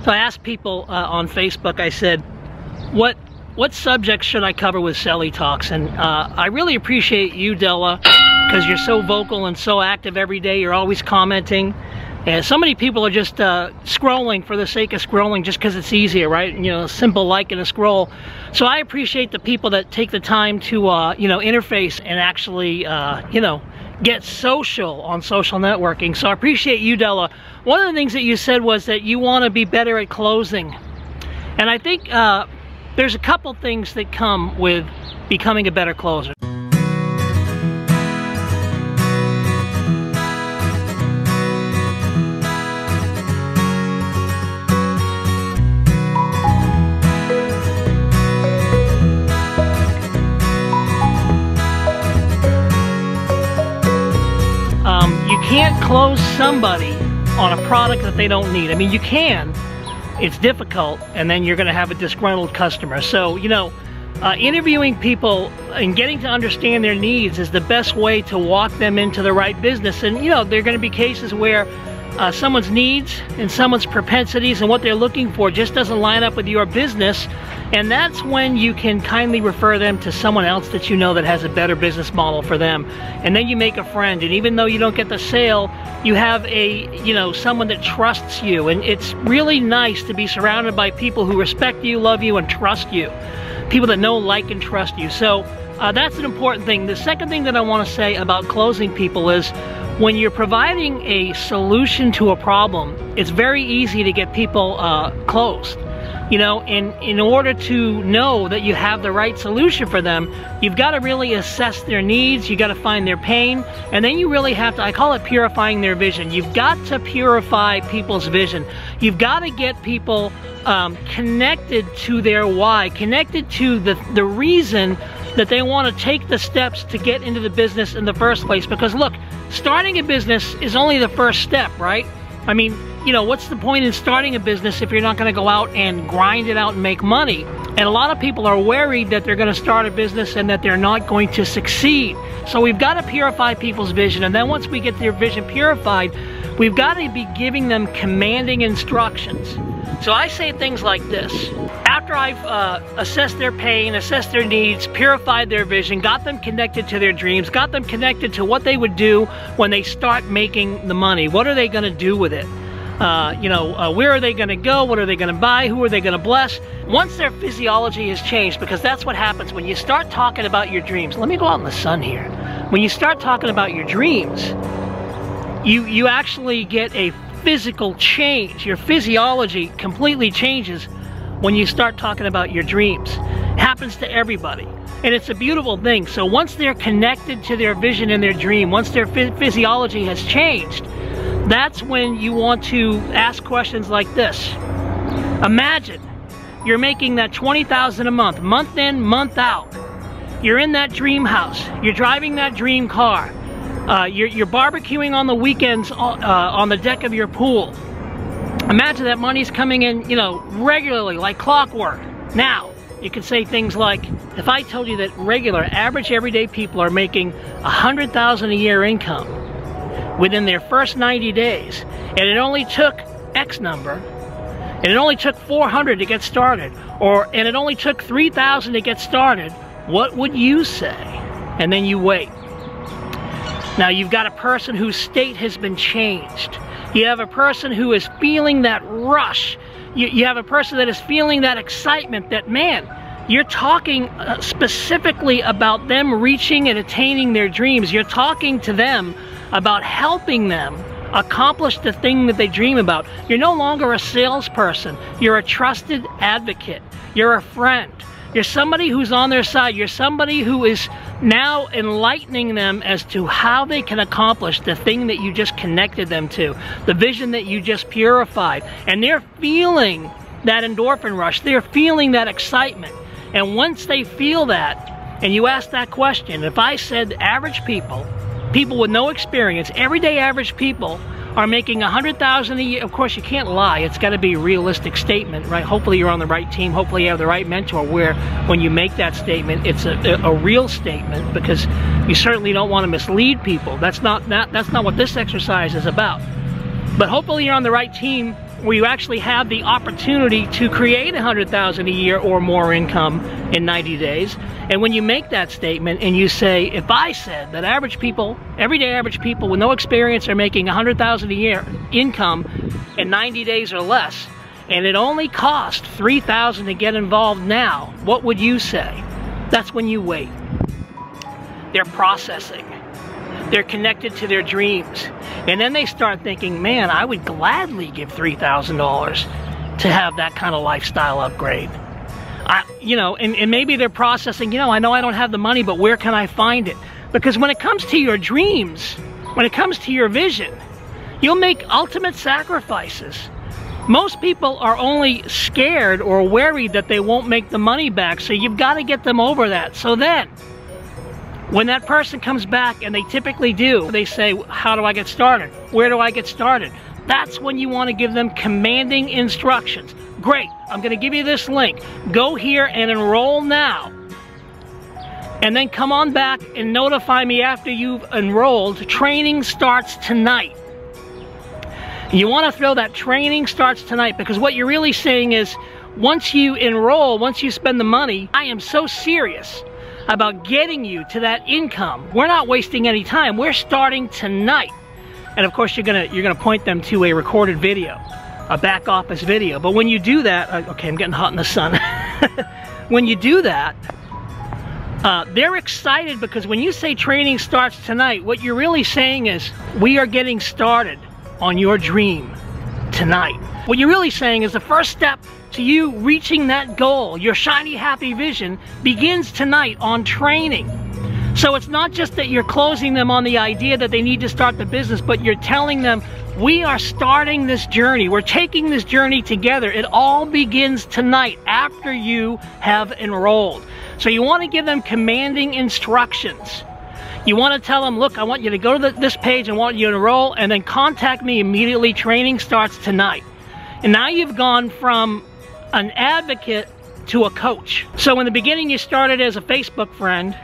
So I asked people on Facebook, I said, what subjects should I cover with Cellie Talks? And I really appreciate you, Della, because you're so vocal and so active every day. You're always commenting. And so many people are just scrolling for the sake of scrolling just because it's easier, right? You know, simple like and a scroll. So I appreciate the people that take the time to, you know, interface and actually, you know, get social on social networking. So I appreciate you, Della. One of the things that you said was that you want to be better at closing. And I think there's a couple things that come with becoming a better closer. You can't close somebody on a product that they don't need. I mean, you can. It's difficult, and then you're going to have a disgruntled customer. So, you know, interviewing people and getting to understand their needs is the best way to walk them into the right business. And, you know, there are going to be cases where someone's needs and someone's propensities and what they're looking for just doesn't line up with your business. And that's when you can kindly refer them to someone else that you know that has a better business model for them. And then you make a friend. And even though you don't get the sale, you have a, you know, someone that trusts you. And it's really nice to be surrounded by people who respect you, love you, and trust you. People that know, like, and trust you. So that's an important thing. The second thing that I want to say about closing people is when you're providing a solution to a problem, it's very easy to get people closed. You know, in order to know that you have the right solution for them, you've got to really assess their needs, you got to find their pain, and then you really have to, I call it purifying their vision. You've got to purify people's vision. You've got to get people connected to their why, connected to the reason that they want to take the steps to get into the business in the first place. Because look, starting a business is only the first step, right? I mean, you know, what's the point in starting a business if you're not going to go out and grind it out and make money? And a lot of people are worried that they're going to start a business and that they're not going to succeed. So we've got to purify people's vision. And then once we get their vision purified, we've got to be giving them commanding instructions. So I say things like this. After I've assessed their pain, assessed their needs, purified their vision, got them connected to their dreams, got them connected to what they would do when they start making the money. What are they going to do with it? You know, where are they going to go? What are they going to buy? Who are they going to bless? Once their physiology has changed, because that's what happens when you start talking about your dreams. Let me go out in the sun here. When you start talking about your dreams, you actually get a physical change. Your physiology completely changes when you start talking about your dreams. It happens to everybody. And it's a beautiful thing. So once they're connected to their vision and their dream, once their physiology has changed, that's when you want to ask questions like this. Imagine you're making that $20,000 a month in, month out. You're in that dream house. You're driving that dream car. You're barbecuing on the weekends on the deck of your pool. Imagine that money's coming in, you know, regularly, like clockwork. Now, you can say things like, if I told you that regular, average, everyday people are making $100,000 a year income within their first 90 days, and it only took X number, and it only took 400 to get started, and it only took 3,000 to get started, what would you say? And then you wait. Now you've got a person whose state has been changed. You have a person who is feeling that rush. You have a person that is feeling that excitement that, man, you're talking specifically about them reaching and attaining their dreams. You're talking to them about helping them accomplish the thing that they dream about. You're no longer a salesperson. You're a trusted advocate. You're a friend. You're somebody who's on their side. You're somebody who is now enlightening them as to how they can accomplish the thing that you just connected them to, the vision that you just purified. And they're feeling that endorphin rush. They're feeling that excitement. And once they feel that, and you ask that question, if I said average people with no experience, everyday average people are making $100,000 a year. Of course, you can't lie. It's got to be a realistic statement, right? Hopefully you're on the right team. Hopefully you have the right mentor where when you make that statement, it's a real statement, because you certainly don't want to mislead people. That's not what this exercise is about. But hopefully you're on the right team where you actually have the opportunity to create $100,000 a year or more income in 90 days. And when you make that statement and you say, if I said that average people, everyday average people with no experience are making $100,000 a year income in 90 days or less, and it only cost $3,000 to get involved now, what would you say? That's when you wait. They're processing. They're connected to their dreams. And then they start thinking, man, I would gladly give $3,000 to have that kind of lifestyle upgrade. You know, and maybe they're processing, you know I don't have the money, but where can I find it? Because when it comes to your dreams, when it comes to your vision, you'll make ultimate sacrifices. Most people are only scared or worried that they won't make the money back, so you've got to get them over that. So then, when that person comes back, and they typically do, they say, how do I get started? Where do I get started? That's when you want to give them commanding instructions. Great, I'm going to give you this link. Go here and enroll now. And then come on back and notify me after you've enrolled. Training starts tonight. You want to throw that training starts tonight, because what you're really saying is, once you enroll, once you spend the money, I am so serious about getting you to that income. We're not wasting any time. We're starting tonight. And of course, you're gonna point them to a recorded video, a back office video. But when you do that, okay, I'm getting hot in the sun. When you do that, they're excited, because when you say training starts tonight, what you're really saying is, we are getting started on your dream tonight. What you're really saying is the first step to you reaching that goal, your shiny, happy vision, begins tonight on training. So it's not just that you're closing them on the idea that they need to start the business, but you're telling them, we are starting this journey. We're taking this journey together. It all begins tonight after you have enrolled. So you want to give them commanding instructions. You want to tell them, look, I want you to go to this page, I want you to enroll, and then contact me immediately. Training starts tonight. And now you've gone from an advocate to a coach. So in the beginning, you started as a Facebook friend.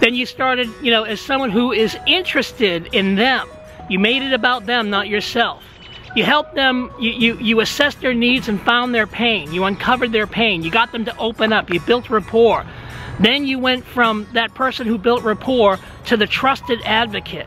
Then you started, you know, as someone who is interested in them. You made it about them, not yourself. You helped them, you assessed their needs and found their pain. You uncovered their pain. You got them to open up. You built rapport. Then you went from that person who built rapport to the trusted advocate.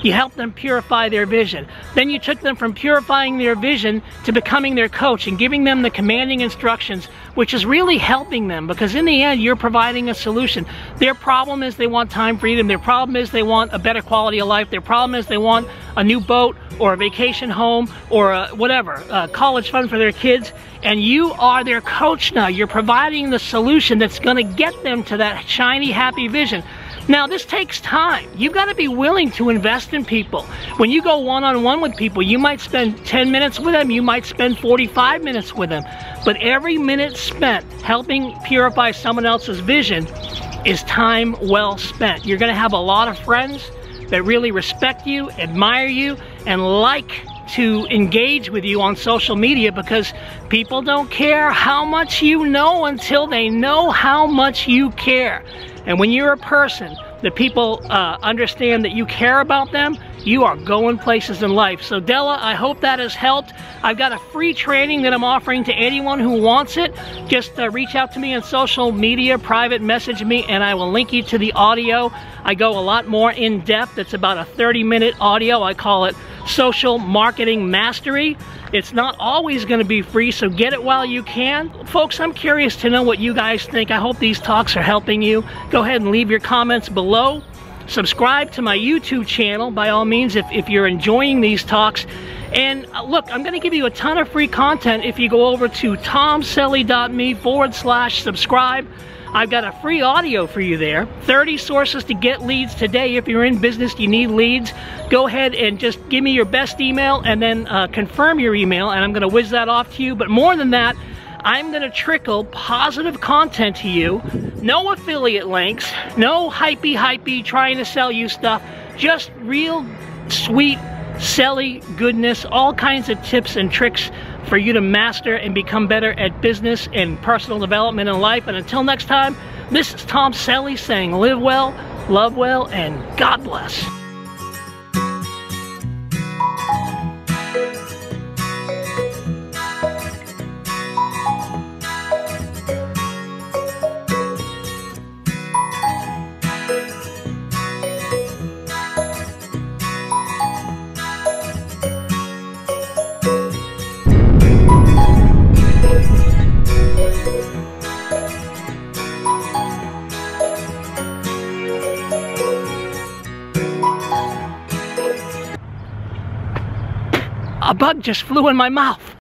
You helped them purify their vision. Then you took them from purifying their vision to becoming their coach and giving them the commanding instructions, which is really helping them, because in the end, you're providing a solution. Their problem is they want time freedom. Their problem is they want a better quality of life. Their problem is they want a new boat or a vacation home or whatever, college fund for their kids. And you are their coach now. You're providing the solution that's going to get them to that shiny, happy vision. Now, this takes time. You've got to be willing to invest in people. When you go one-on-one with people, you might spend 10 minutes with them, you might spend 45 minutes with them. But every minute spent helping purify someone else's vision is time well spent. You're going to have a lot of friends that really respect you, admire you, and like to engage with you on social media, because people don't care how much you know until they know how much you care. And when you're a person that people understand that you care about them, you are going places in life. So Della, I hope that has helped. I've got a free training that I'm offering to anyone who wants it. Just reach out to me on social media, private message me, and I will link you to the audio. I go a lot more in depth. It's about a 30-minute audio. I call it Social Marketing Mastery. It's not always going to be free, so get it while you can. Folks, I'm curious to know what you guys think. I hope these talks are helping you. Go ahead and leave your comments below. Subscribe to my YouTube channel, by all means, if you're enjoying these talks. And look, I'm going to give you a ton of free content if you go over to tomcellie.me/subscribe. I've got a free audio for you there. 30 sources to get leads today. If you're in business, you need leads. Go ahead and just give me your best email and then confirm your email, and I'm going to whiz that off to you. But more than that, I'm going to trickle positive content to you. No affiliate links, no hypey trying to sell you stuff. Just real sweet Cellie goodness, all kinds of tips and tricks for you to master and become better at business and personal development in life. And until next time, this is Tom Cellie saying live well, love well, and God bless. A bug just flew in my mouth.